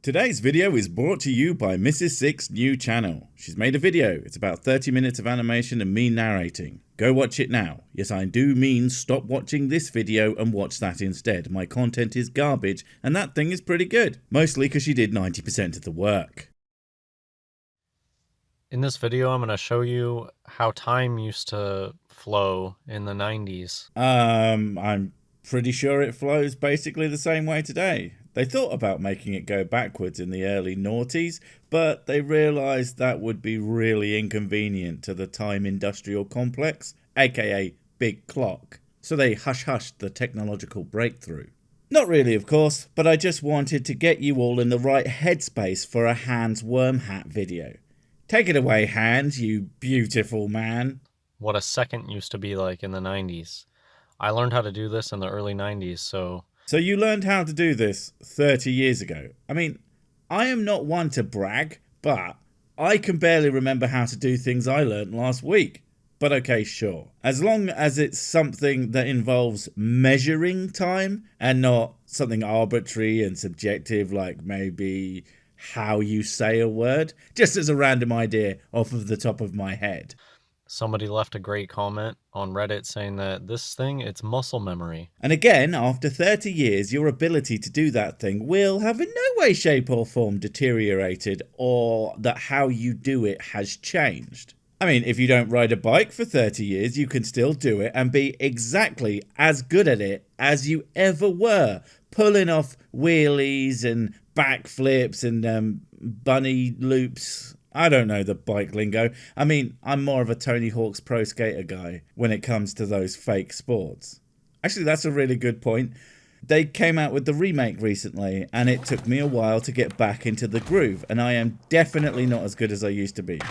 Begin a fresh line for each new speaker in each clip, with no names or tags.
Today's video is brought to you by Mrs. Six's new channel. She's made a video. It's about 30 minutes of animation and me narrating. Go watch it now. Yes, I do mean stop watching this video and watch that instead. My content is garbage and that thing is pretty good. Mostly because she did 90% of the work.
In this video, I'm going to show you how time used to flow in the 90s.
I'm pretty sure it flows basically the same way today. They thought about making it go backwards in the early noughties, but they realised that would be really inconvenient to the time industrial complex, aka Big Clock. So they hush-hushed the technological breakthrough. Not really, of course, but I just wanted to get you all in the right headspace for a Hans Wormhat video. Take it away, Hans, you beautiful man.
What a second used to be like in the 90s. I learned how to do this in the early 90s, So
you learned how to do this 30 years ago. I mean, I am not one to brag, but I can barely remember how to do things I learned last week. But okay, sure. As long as it's something that involves measuring time and not something arbitrary and subjective like maybe how you say a word, just as a random idea off of the top of my head.
Somebody left a great comment on Reddit saying that this thing, it's muscle memory.
And again, after 30 years, your ability to do that thing will have in no way, shape or form deteriorated, or that how you do it has changed. I mean, if you don't ride a bike for 30 years, you can still do it and be exactly as good at it as you ever were, pulling off wheelies and backflips and bunny loops. I don't know the bike lingo. I mean, I'm more of a Tony Hawk's Pro Skater guy when it comes to those fake sports. Actually, that's a really good point. They came out with the remake recently, and it took me a while to get back into the groove, and I am definitely not as good as I used to be.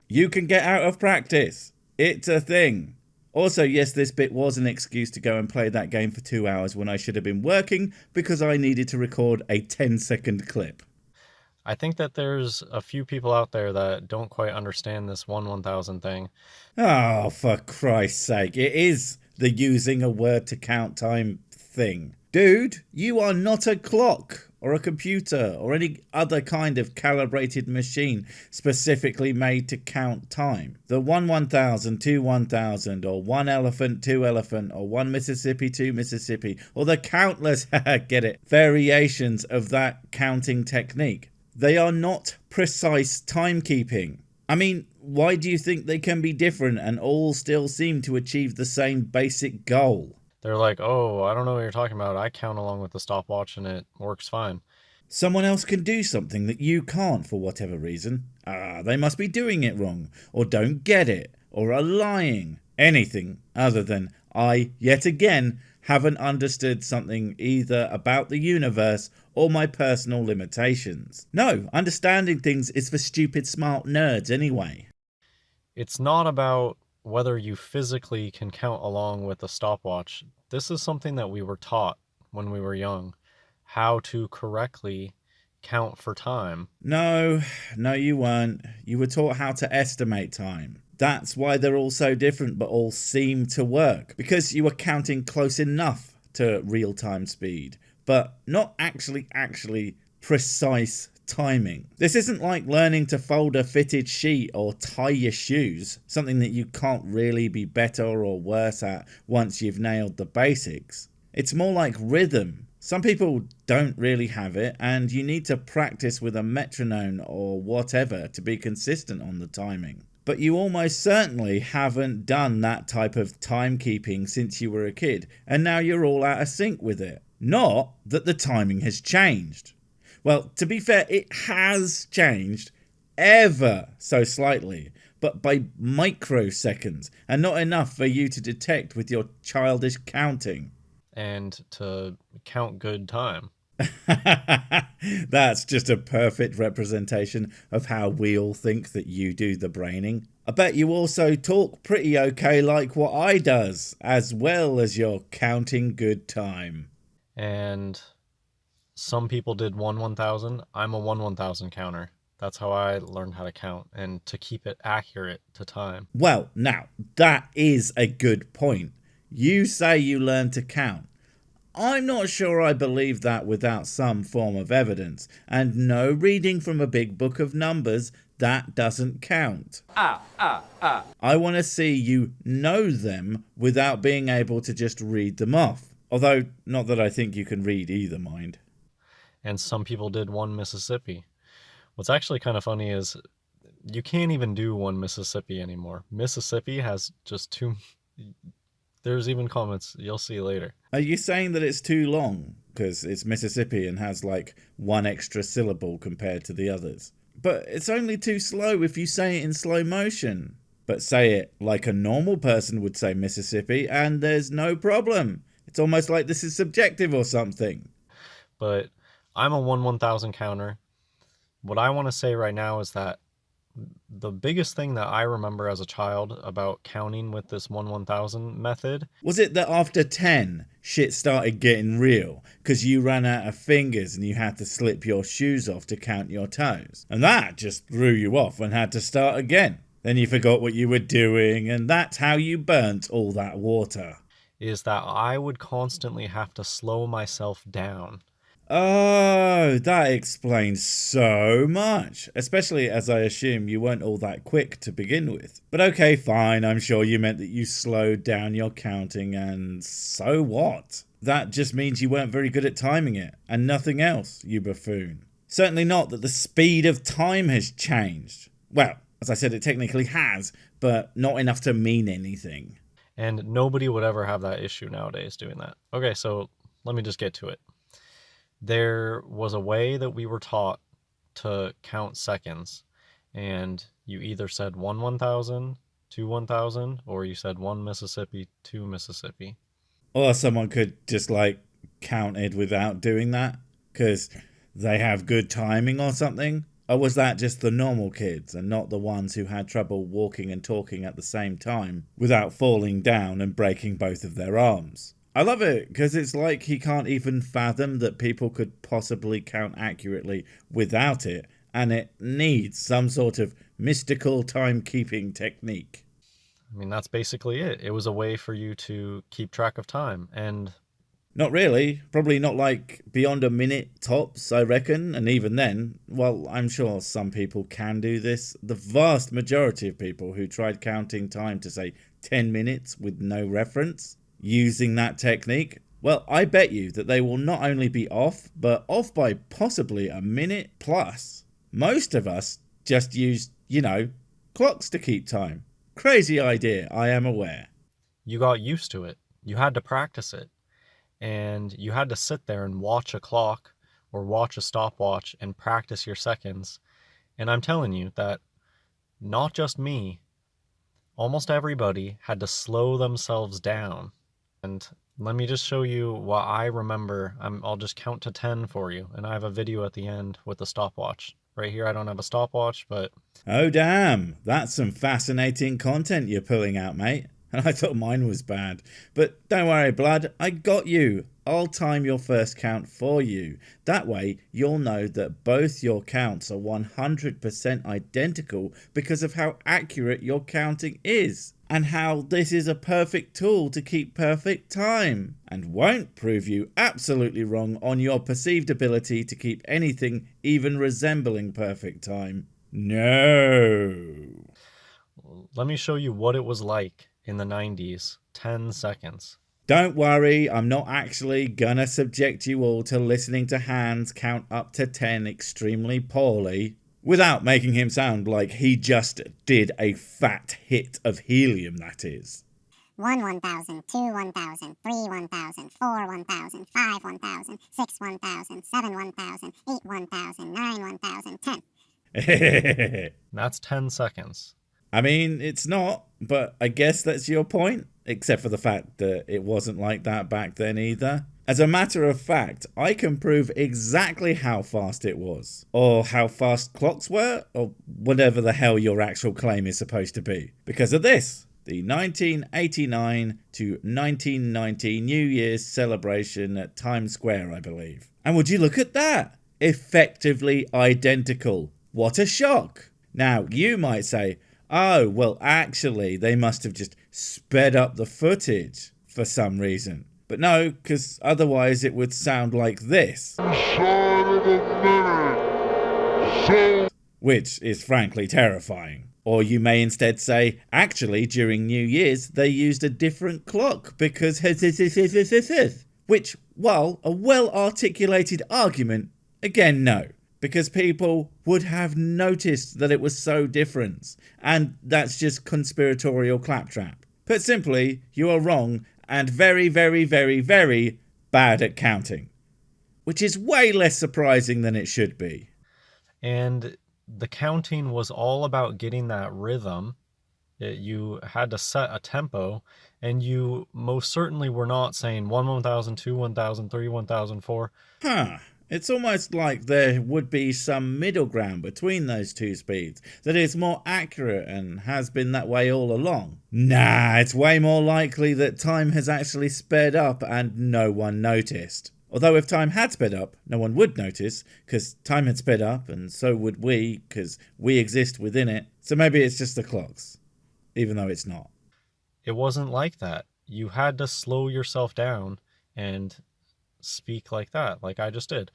You can get out of practice. It's a thing. Also, yes, this bit was an excuse to go and play that game for 2 hours when I should have been working because I needed to record a 10-second clip.
I think that there's a few people out there that don't quite understand this 1/1000 thing.
Oh, for Christ's sake, it is the using a word to count time thing. Dude, you are not a clock or a computer or any other kind of calibrated machine specifically made to count time. The 1/1000, 2/1000, or 1 elephant, 2 elephant, or 1 Mississippi, 2 Mississippi, or the countless, get it, variations of that counting technique. They are not precise timekeeping. I mean, why do you think they can be different and all still seem to achieve the same basic goal?
They're like, oh, I don't know what you're talking about. I count along with the stopwatch and it works fine.
Someone else can do something that you can't for whatever reason. They must be doing it wrong, or don't get it, or are lying. Anything other than I, yet again, haven't understood something either about the universe or my personal limitations. No, understanding things is for stupid smart nerds anyway.
It's not about whether you physically can count along with a stopwatch. This is something that we were taught when we were young, how to correctly count for time.
No, you weren't. You were taught how to estimate time. That's why they're all so different but all seem to work, because you were counting close enough to real-time speed, but not actually precise timing. This isn't like learning to fold a fitted sheet or tie your shoes, something that you can't really be better or worse at once you've nailed the basics. It's more like rhythm. Some people don't really have it, and you need to practice with a metronome or whatever to be consistent on the timing. But you almost certainly haven't done that type of timekeeping since you were a kid, and now you're all out of sync with it. Not that the timing has changed. Well, to be fair, it has changed ever so slightly, but by microseconds, and not enough for you to detect with your childish counting.
And to count good time.
That's just a perfect representation of how we all think that you do the braining. I bet you also talk pretty okay like what I does, as well as your counting good time.
And some people did 1/1000. I'm a 1/1000 counter. That's how I learned how to count and to keep it accurate to time.
Well, now, that is a good point. You say you learned to count. I'm not sure I believe that without some form of evidence, and no reading from a big book of numbers, that doesn't count. I want to see you know them without being able to just read them off. Although, not that I think you can read either, mind.
And some people did 1 Mississippi. What's actually kind of funny is you can't even do 1 Mississippi anymore. Mississippi has just 2. There's even comments you'll see later.
Are you saying that it's too long because it's Mississippi and has like 1 extra syllable compared to the others? But it's only too slow if you say it in slow motion. But say it like a normal person would say Mississippi and there's no problem. It's almost like this is subjective or something.
But I'm a 1/1000 counter. What I want to say right now is that the biggest thing that I remember as a child about counting with this 1/1000 method.
Was it that after 10, shit started getting real because you ran out of fingers and you had to slip your shoes off to count your toes? And that just threw you off and had to start again. Then you forgot what you were doing and that's how you burnt all that water.
Is that I would constantly have to slow myself down.
Oh, that explains so much. Especially as I assume you weren't all that quick to begin with. But okay, fine, I'm sure you meant that you slowed down your counting and so what? That just means you weren't very good at timing it, and nothing else, you buffoon. Certainly not that the speed of time has changed. Well, as I said, it technically has, but not enough to mean anything.
And nobody would ever have that issue nowadays doing that. Okay, so let me just get to it. There was a way that we were taught to count seconds, and you either said 1/1000, 2/1000, or you said 1 Mississippi, 2 Mississippi.
Or someone could just like count it without doing that because they have good timing or something. Or was that just the normal kids and not the ones who had trouble walking and talking at the same time without falling down and breaking both of their arms? I love it because it's like he can't even fathom that people could possibly count accurately without it, and it needs some sort of mystical timekeeping technique.
I mean, that's basically it. It was a way for you to keep track of time, and
not really. Probably not like beyond a minute tops, I reckon. And even then, well, I'm sure some people can do this. The vast majority of people who tried counting time to say 10 minutes with no reference, using that technique, well, I bet you that they will not only be off, but off by possibly a minute plus. Most of us just use, clocks to keep time. Crazy idea, I am aware.
You got used to it. You had to practice it. And you had to sit there and watch a clock or watch a stopwatch and practice your seconds. And I'm telling you that not just me, almost everybody had to slow themselves down. And let me just show you what I remember. I'll just count to 10 for you. And I have a video at the end with the stopwatch. Right here, I don't have a stopwatch, but...
Oh, damn. That's some fascinating content you're pulling out, mate. And I thought mine was bad. But don't worry, blood. I got you. I'll time your first count for you. That way, you'll know that both your counts are 100% identical because of how accurate your counting is. And how this is a perfect tool to keep perfect time. And won't prove you absolutely wrong on your perceived ability to keep anything even resembling perfect time. No.
Let me show you what it was like in the 90s. 10 seconds.
Don't worry, I'm not actually gonna subject you all to listening to Hans count up to 10 extremely poorly, without making him sound like he just did a fat hit of helium, that is.
1/1000, 2/1000, 3/1000, 4/1000, 5/1000, 6/1000, 7/1000, 8/1000, 9/1000, 10.
That's 10 seconds.
I mean, it's not, but I guess that's your point, except for the fact that it wasn't like that back then either. As a matter of fact, I can prove exactly how fast it was, or how fast clocks were, or whatever the hell your actual claim is supposed to be, because of this. The 1989 to 1990 New Year's celebration at Times Square, I believe. And would you look at that? Effectively identical. What a shock. Now, you might say, oh, well, actually, they must have just sped up the footage for some reason. But no, because otherwise it would sound like this. Which is frankly terrifying. Or you may instead say, actually, during New Year's, they used a different clock because... Which, while a well-articulated argument, again, no. Because people would have noticed that it was so different. And that's just conspiratorial claptrap. Put simply, you are wrong and very, very, very, very bad at counting. Which is way less surprising than it should be.
And the counting was all about getting that rhythm. You had to set a tempo, and you most certainly were not saying 1 1,000, 2 1,000, 3 1,000, 4.
It's almost like there would be some middle ground between those two speeds that is more accurate and has been that way all along. Nah, it's way more likely that time has actually sped up and no one noticed. Although if time had sped up, no one would notice, because time had sped up, and so would we, because we exist within it. So maybe it's just the clocks, even though it's not.
It wasn't like that. You had to slow yourself down and speak like that, like I just did.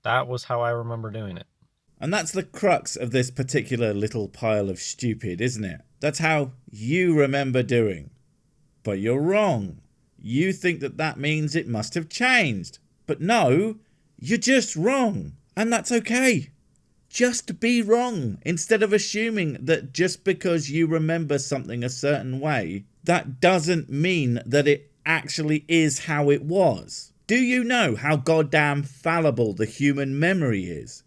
That was how I remember doing it.
And that's the crux of this particular little pile of stupid, isn't it? That's how you remember doing. But you're wrong. You think that means it must have changed. But no, you're just wrong. And that's okay. Just be wrong, instead of assuming that just because you remember something a certain way, that doesn't mean that it actually is how it was. Do you know how goddamn fallible the human memory is?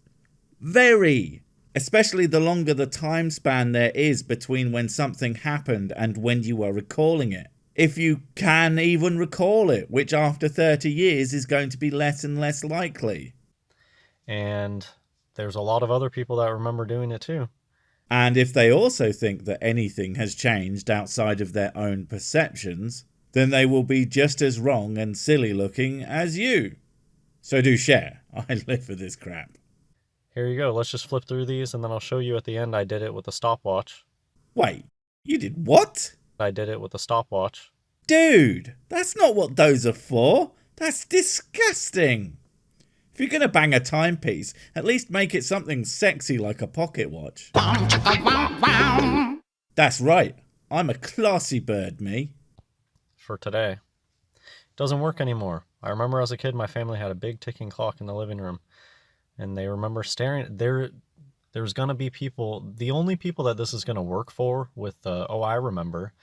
Very. Especially the longer the time span there is between when something happened and when you are recalling it. If you can even recall it, which after 30 years is going to be less and less likely.
And there's a lot of other people that remember doing it too.
And if they also think that anything has changed outside of their own perceptions, then they will be just as wrong and silly looking as you. So do share. I live for this crap.
Here you go. Let's just flip through these, and then I'll show you at the end I did it with a stopwatch.
Wait, you did what?
I did it with a stopwatch.
Dude, that's not what those are for. That's disgusting. If you're going to bang a timepiece, at least make it something sexy like a pocket watch. That's right. I'm a classy bird, me.
For today. It doesn't work anymore. I remember as a kid, my family had a big ticking clock in the living room. And they remember staring. There's going to be people. The only people that this is going to work for with I remember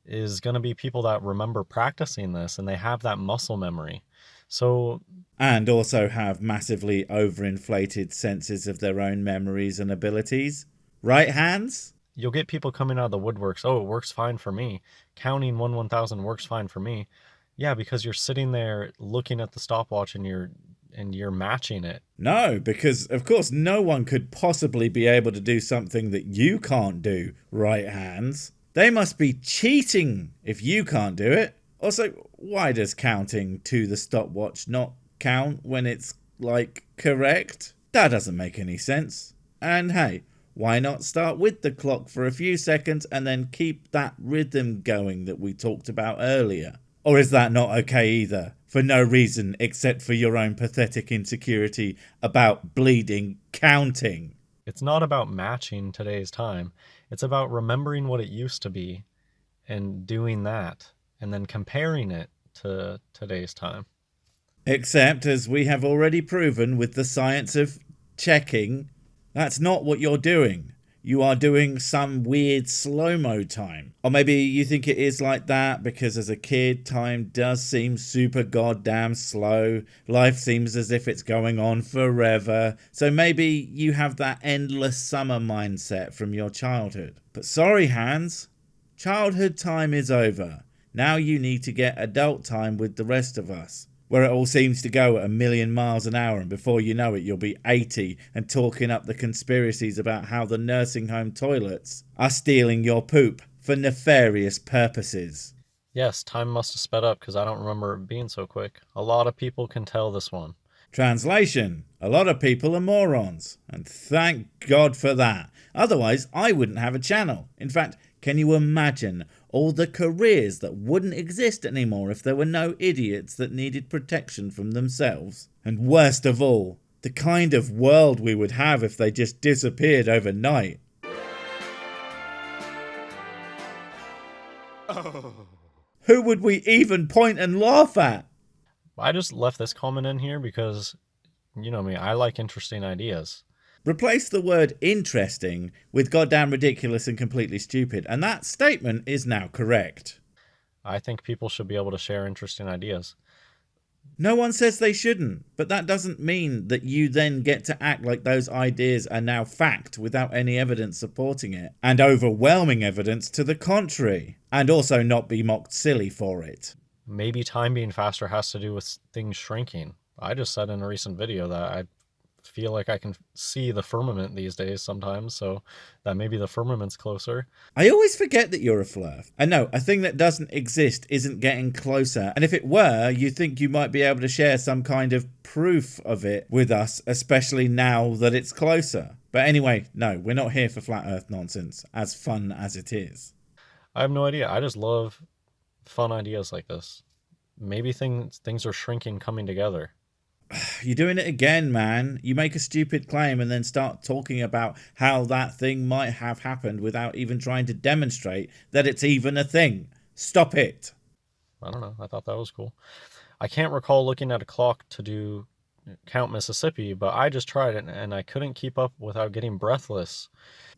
is going to be people that remember practicing this and they have that muscle memory. So,
and also have massively overinflated senses of their own memories and abilities. Right, Hans?
You'll get people coming out of the woodworks. Oh, it works fine for me. Counting 1 1,000 works fine for me. Yeah, because you're sitting there looking at the stopwatch and you're matching it.
No, because of course no one could possibly be able to do something that you can't do, right, Hans? They must be cheating if you can't do it. Also, why does counting to the stopwatch not count when it's, correct? That doesn't make any sense. And hey, why not start with the clock for a few seconds and then keep that rhythm going that we talked about earlier? Or is that not okay either? For no reason except for your own pathetic insecurity about bleeding counting.
It's not about matching today's time. It's about remembering what it used to be and doing that and then comparing it to today's time.
Except, as we have already proven with the science of checking, that's not what you're doing. You are doing some weird slow-mo time. Or maybe you think it is like that because as a kid, time does seem super goddamn slow. Life seems as if it's going on forever. So maybe you have that endless summer mindset from your childhood. But sorry, Hans. Childhood time is over. Now you need to get adult time with the rest of us, where it all seems to go at 1,000,000 miles an hour, and before you know it, you'll be 80 and talking up the conspiracies about how the nursing home toilets are stealing your poop for nefarious purposes.
Yes, time must have sped up because I don't remember it being so quick. A lot of people can tell this one.
Translation: a lot of people are morons, and thank God for that. Otherwise, I wouldn't have a channel. In fact, can you imagine all the careers that wouldn't exist anymore if there were no idiots that needed protection from themselves. And worst of all, the kind of world we would have if they just disappeared overnight.
Oh.
Who would we even point and laugh at?
I just left this comment in here because, you know me, I like interesting ideas.
Replace the word interesting with goddamn ridiculous and completely stupid, and that statement is now correct.
I think people should be able to share interesting ideas.
No one says they shouldn't, but that doesn't mean that you then get to act like those ideas are now fact without any evidence supporting it, and overwhelming evidence to the contrary, and also not be mocked silly for it.
Maybe time being faster has to do with things shrinking. I just said in a recent video that I feel like I can see the firmament these days sometimes, so that maybe the firmament's closer.
I always forget that you're a flurf. And no, a thing that doesn't exist isn't getting closer. And if it were, you think you might be able to share some kind of proof of it with us, especially now that it's closer. But anyway, no, we're not here for flat earth nonsense, as fun as it is.
I have no idea. I just love fun ideas like this. Maybe things are shrinking, coming together.
You're doing it again, man. You make a stupid claim and then start talking about how that thing might have happened without even trying to demonstrate that it's even a thing. Stop it.
I don't know. I thought that was cool. I can't recall looking at a clock to count Mississippi, but I just tried it and I couldn't keep up without getting breathless.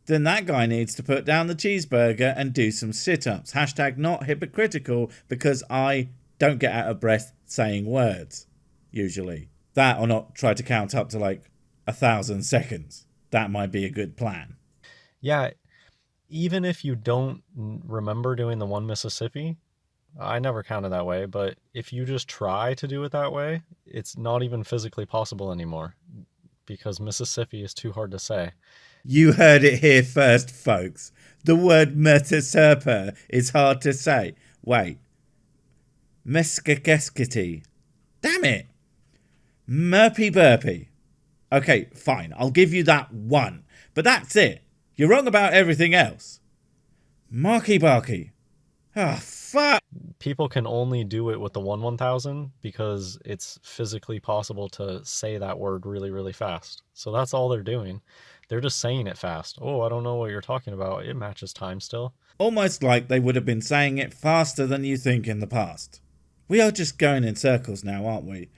Then that guy needs to put down the cheeseburger and do some sit-ups. Hashtag not hypocritical, because I don't get out of breath saying words, usually. That or not try to count up to like 1,000 seconds. That might be a good plan.
Yeah, even if you don't remember doing the one Mississippi, I never counted that way, but if you just try to do it that way, it's not even physically possible anymore because Mississippi is too hard to say.
You heard it here first, folks. The word Murtaserpa is hard to say. Wait. Meskakeskity. Damn it. Murpy burpy. Okay, fine. I'll give you that one. But that's it. You're wrong about everything else. Marky barky. Ah, fuck.
People can only do it with the 1/1000 because it's physically possible to say that word really, really fast. So that's all they're doing. They're just saying it fast. Oh, I don't know what you're talking about. It matches time still.
Almost like they would have been saying it faster than you think in the past. We are just going in circles now, aren't we?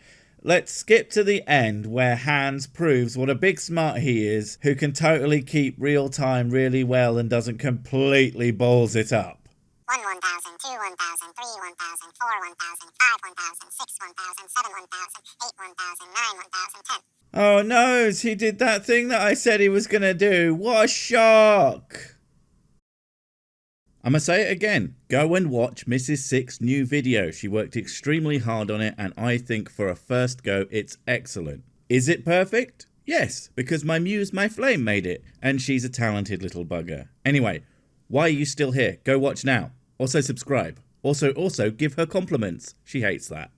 Let's skip to the end where Hans proves what a big smart he is, who can totally keep real time really well and doesn't completely balls it up.
1 1,000, 2 1,000, 3 1,000, 4 1,000, 5 1,000, 6 1,000, 7 1,000, 8 1,000, 9 1,000, 10.
Oh no, he did that thing that I said he was going to do. What a shock. I'm going to say it again. Go and watch Mrs. Six's new video. She worked extremely hard on it, and I think for a first go, it's excellent. Is it perfect? Yes, because my muse, my flame, made it, and she's a talented little bugger. Anyway, why are you still here? Go watch now. Also subscribe. Also give her compliments. She hates that.